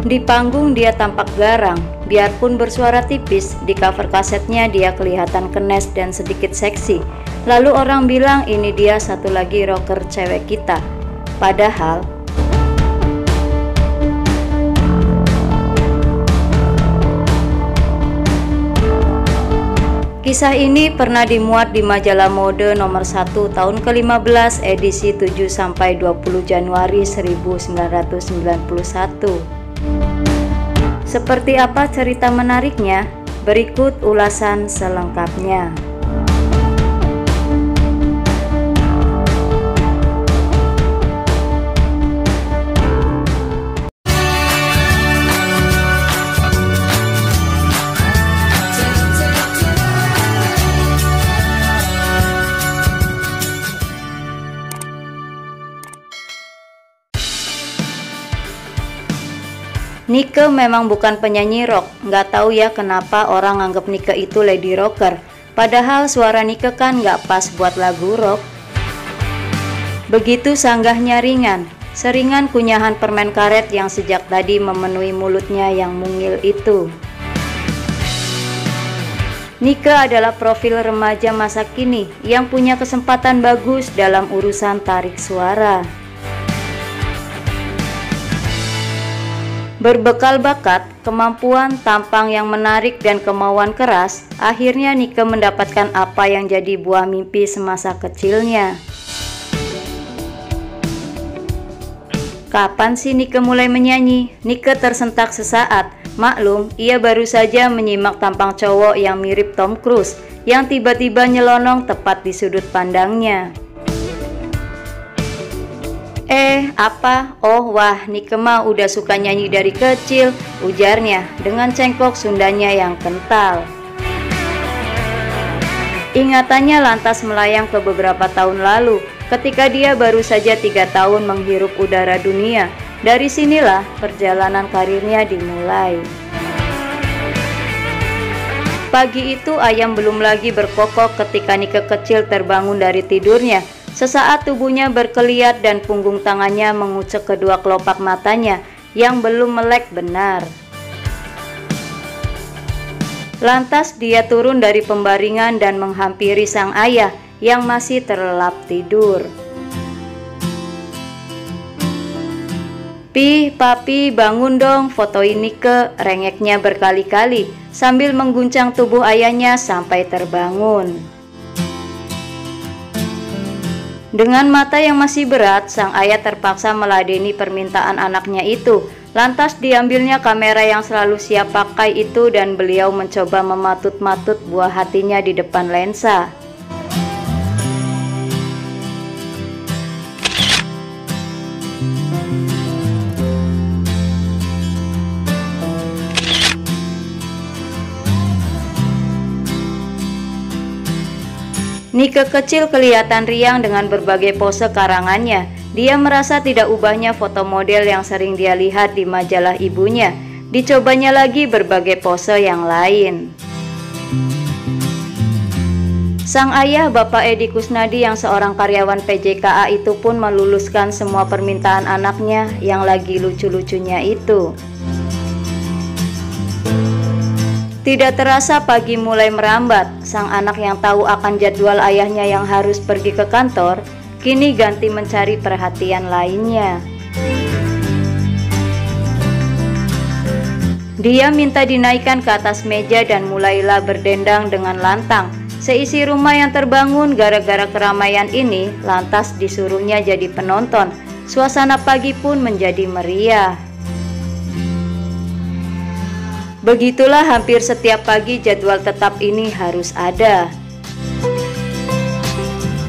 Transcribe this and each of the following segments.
Di panggung dia tampak garang, biarpun bersuara tipis, di cover kasetnya dia kelihatan kenes dan sedikit seksi. Lalu orang bilang ini dia satu lagi rocker cewek kita. Padahal kisah ini pernah dimuat di majalah mode nomor 1 tahun ke-15 edisi 7-20 Januari 1991. Seperti apa cerita menariknya? Berikut ulasan selengkapnya. Nike memang bukan penyanyi rock, nggak tahu ya kenapa orang anggap Nike itu lady rocker. Padahal suara Nike kan nggak pas buat lagu rock. Begitu sanggahnya ringan, seringan kunyahan permen karet yang sejak tadi memenuhi mulutnya yang mungil itu. Nike adalah profil remaja masa kini yang punya kesempatan bagus dalam urusan tarik suara. Berbekal bakat, kemampuan, tampang yang menarik, dan kemauan keras, akhirnya Nike mendapatkan apa yang jadi buah mimpi semasa kecilnya. Kapan sih Nike mulai menyanyi? Nike tersentak sesaat. Maklum, ia baru saja menyimak tampang cowok yang mirip Tom Cruise, yang tiba-tiba nyelonong tepat di sudut pandangnya. Apa? Oh wah, Nike mah udah suka nyanyi dari kecil, ujarnya dengan cengkok Sundanya yang kental. Ingatannya lantas melayang ke beberapa tahun lalu, ketika dia baru saja 3 tahun menghirup udara dunia. Dari sinilah perjalanan karirnya dimulai. Pagi itu ayam belum lagi berkokok ketika Nike kecil terbangun dari tidurnya. Sesaat tubuhnya berkeliat dan punggung tangannya mengucek kedua kelopak matanya yang belum melek benar. Lantas dia turun dari pembaringan dan menghampiri sang ayah yang masih terlelap tidur. "Pi, papi, bangun dong, fotoin Nike," rengeknya berkali-kali sambil mengguncang tubuh ayahnya sampai terbangun. Dengan mata yang masih berat, sang ayah terpaksa meladeni permintaan anaknya itu. Lantas diambilnya kamera yang selalu siap pakai itu dan beliau mencoba mematut-matut buah hatinya di depan lensa. Nike kecil kelihatan riang dengan berbagai pose karangannya. Dia merasa tidak ubahnya foto model yang sering dia lihat di majalah ibunya. Dicobanya lagi berbagai pose yang lain. Sang ayah, Bapak Edi Kusnadi, yang seorang karyawan PJKA itu pun meluluskan semua permintaan anaknya yang lagi lucu-lucunya itu. Tidak terasa pagi mulai merambat. Sang anak yang tahu akan jadwal ayahnya yang harus pergi ke kantor, kini ganti mencari perhatian lainnya. Dia minta dinaikkan ke atas meja dan mulailah berdendang dengan lantang. Seisi rumah yang terbangun gara-gara keramaian ini lantas disuruhnya jadi penonton. Suasana pagi pun menjadi meriah. Begitulah hampir setiap pagi jadwal tetap ini harus ada.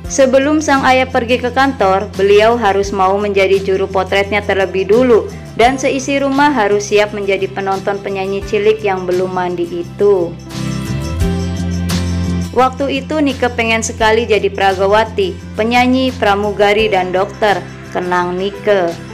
Sebelum sang ayah pergi ke kantor, beliau harus mau menjadi juru potretnya terlebih dulu, dan seisi rumah harus siap menjadi penonton penyanyi cilik yang belum mandi itu. Waktu itu Nike pengen sekali jadi pragawati, penyanyi, pramugari, dan dokter. Kenang Nike.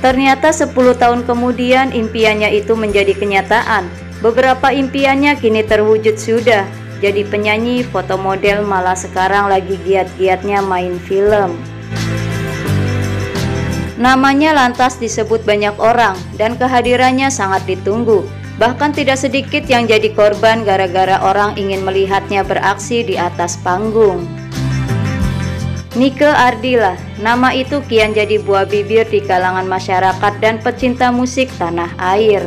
Ternyata 10 tahun kemudian impiannya itu menjadi kenyataan. Beberapa impiannya kini terwujud sudah. Jadi penyanyi, foto model, malah sekarang lagi giat-giatnya main film. Namanya lantas disebut banyak orang dan kehadirannya sangat ditunggu. Bahkan tidak sedikit yang jadi korban gara-gara orang ingin melihatnya beraksi di atas panggung. Nike Ardila, nama itu kian jadi buah bibir di kalangan masyarakat dan pecinta musik tanah air.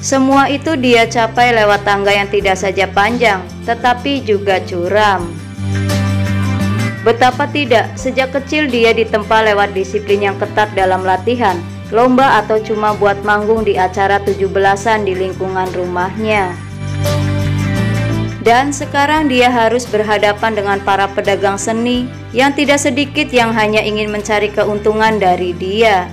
Semua itu dia capai lewat tangga yang tidak saja panjang, tetapi juga curam. Betapa tidak, sejak kecil dia ditempa lewat disiplin yang ketat dalam latihan, lomba atau cuma buat manggung di acara 17-an di lingkungan rumahnya. Dan sekarang dia harus berhadapan dengan para pedagang seni yang tidak sedikit yang hanya ingin mencari keuntungan dari dia.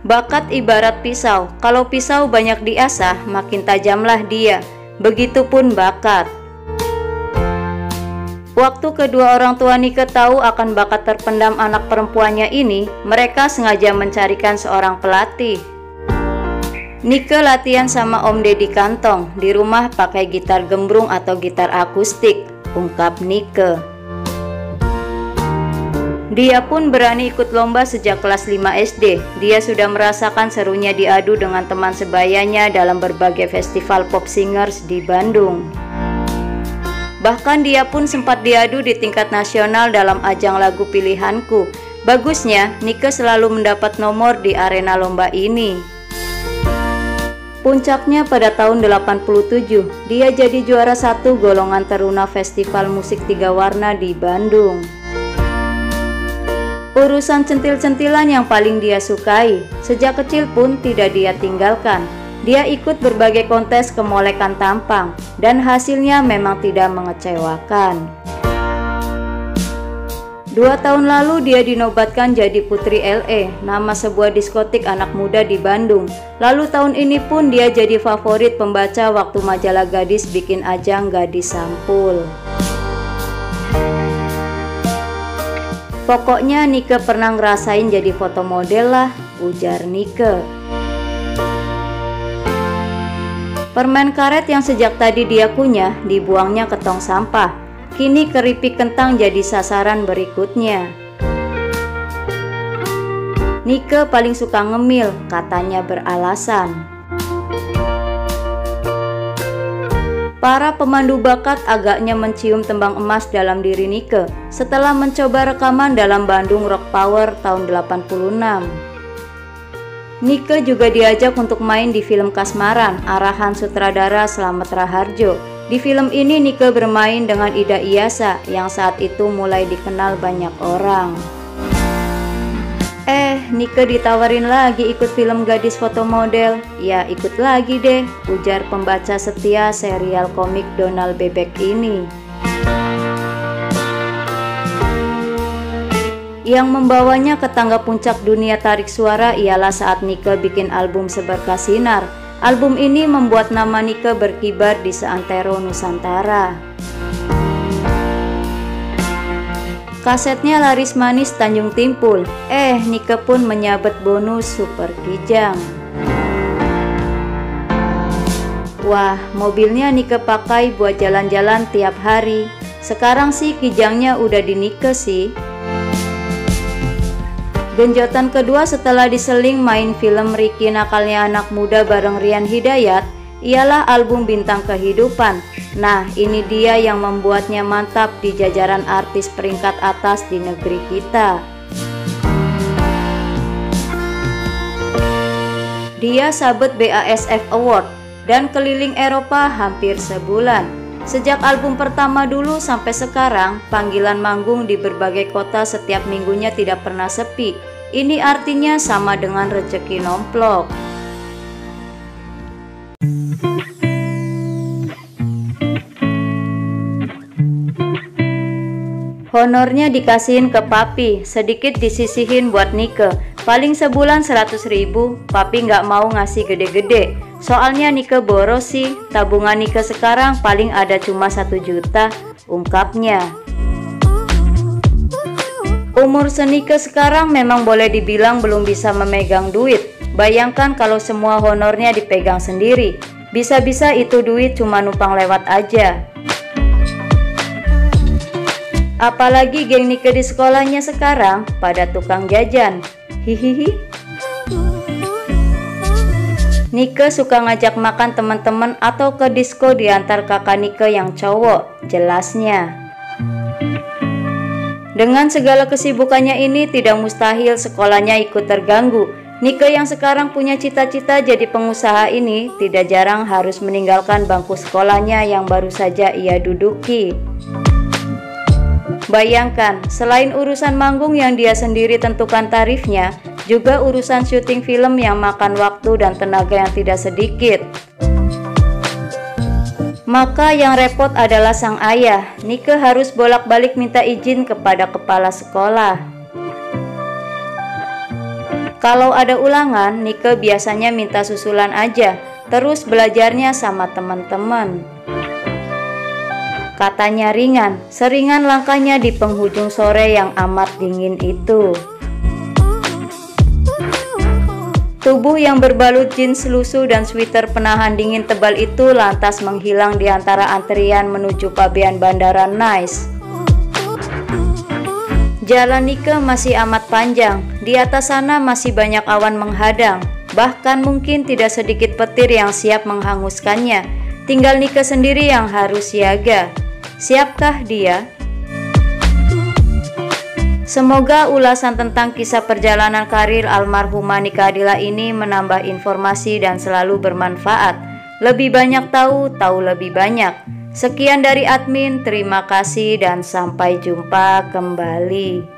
Bakat ibarat pisau, kalau pisau banyak diasah, makin tajamlah dia. Begitupun bakat. Waktu kedua orang tua Nike tahu akan bakat terpendam anak perempuannya ini, mereka sengaja mencarikan seorang pelatih. Nike latihan sama Om Deddy Kantong, di rumah pakai gitar gembrung atau gitar akustik, ungkap Nike. Dia pun berani ikut lomba sejak kelas 5 SD. Dia sudah merasakan serunya diadu dengan teman sebayanya dalam berbagai festival pop singers di Bandung. Bahkan dia pun sempat diadu di tingkat nasional dalam ajang lagu pilihanku. Bagusnya, Nike selalu mendapat nomor di arena lomba ini. Puncaknya pada tahun 87, dia jadi juara 1 golongan teruna Festival Musik 3 Warna di Bandung. Urusan centil-centilan yang paling dia sukai, sejak kecil pun tidak dia tinggalkan. Dia ikut berbagai kontes kemolekan tampang, dan hasilnya memang tidak mengecewakan. 2 tahun lalu dia dinobatkan jadi Putri LE, nama sebuah diskotik anak muda di Bandung. Lalu tahun ini pun dia jadi favorit pembaca waktu majalah Gadis bikin ajang Gadis Sampul. Pokoknya Nike pernah ngerasain jadi foto model lah, ujar Nike. Permen karet yang sejak tadi dia kunyah dibuangnya ke tong sampah. Kini keripik kentang jadi sasaran berikutnya. Nike paling suka ngemil, katanya beralasan. Para pemandu bakat agaknya mencium tembang emas dalam diri Nike setelah mencoba rekaman dalam Bandung Rock Power tahun 86. Nike juga diajak untuk main di film Kasmaran, arahan sutradara Slamet Raharjo. Di film ini Nike bermain dengan Ida Iyasa yang saat itu mulai dikenal banyak orang. Nike ditawarin lagi ikut film Gadis Foto Model. Ya ikut lagi deh, ujar pembaca setia serial komik Donald Bebek ini. Yang membawanya ke tangga puncak dunia tarik suara ialah saat Nike bikin album Seberkas Sinar. Album ini membuat nama Nike berkibar di seantero Nusantara. Kasetnya laris manis Tanjung Timpul. Nike pun menyabet bonus Super Kijang. Wah, mobilnya Nike pakai buat jalan-jalan tiap hari. Sekarang sih Kijangnya udah di Nike sih. Genjotan kedua setelah diseling main film Ricky Nakalnya Anak Muda bareng Rian Hidayat ialah album Bintang Kehidupan. Nah, ini dia yang membuatnya mantap di jajaran artis peringkat atas di negeri kita. Dia sabet BASF Award dan keliling Eropa hampir sebulan. Sejak album pertama dulu sampai sekarang, panggilan manggung di berbagai kota setiap minggunya tidak pernah sepi. Ini artinya sama dengan rezeki nomplok. Honornya dikasihin ke papi, sedikit disisihin buat Nike. Paling sebulan 100.000, papi nggak mau ngasih gede-gede. Soalnya Nike boros sih, tabungan Nike sekarang paling ada cuma 1 juta, ungkapnya. Umur Nike sekarang memang boleh dibilang belum bisa memegang duit. Bayangkan kalau semua honornya dipegang sendiri. Bisa-bisa itu duit cuma numpang lewat aja. Apalagi geng Nike di sekolahnya sekarang pada tukang jajan. Hihihi. Nike suka ngajak makan teman-teman atau ke disko diantar kakak Nike yang cowok, jelasnya. Dengan segala kesibukannya ini tidak mustahil sekolahnya ikut terganggu. Nike yang sekarang punya cita-cita jadi pengusaha ini tidak jarang harus meninggalkan bangku sekolahnya yang baru saja ia duduki. Bayangkan, selain urusan manggung yang dia sendiri tentukan tarifnya, juga urusan syuting film yang makan waktu dan tenaga yang tidak sedikit. Maka yang repot adalah sang ayah. Nike harus bolak-balik minta izin kepada kepala sekolah. Kalau ada ulangan, Nike biasanya minta susulan aja, terus belajarnya sama teman-teman. Katanya ringan, seringan langkahnya di penghujung sore yang amat dingin itu. Tubuh yang berbalut jeans lusuh dan sweater penahan dingin tebal itu lantas menghilang di antara antrian menuju pabean Bandara Nice. Jalan Nike masih amat panjang, di atas sana masih banyak awan menghadang, bahkan mungkin tidak sedikit petir yang siap menghanguskannya. Tinggal Nike sendiri yang harus siaga. Siapkah dia? Semoga ulasan tentang kisah perjalanan karir almarhumah Nike Ardila ini menambah informasi dan selalu bermanfaat. Lebih banyak tahu lebih banyak. Sekian dari admin, terima kasih dan sampai jumpa kembali.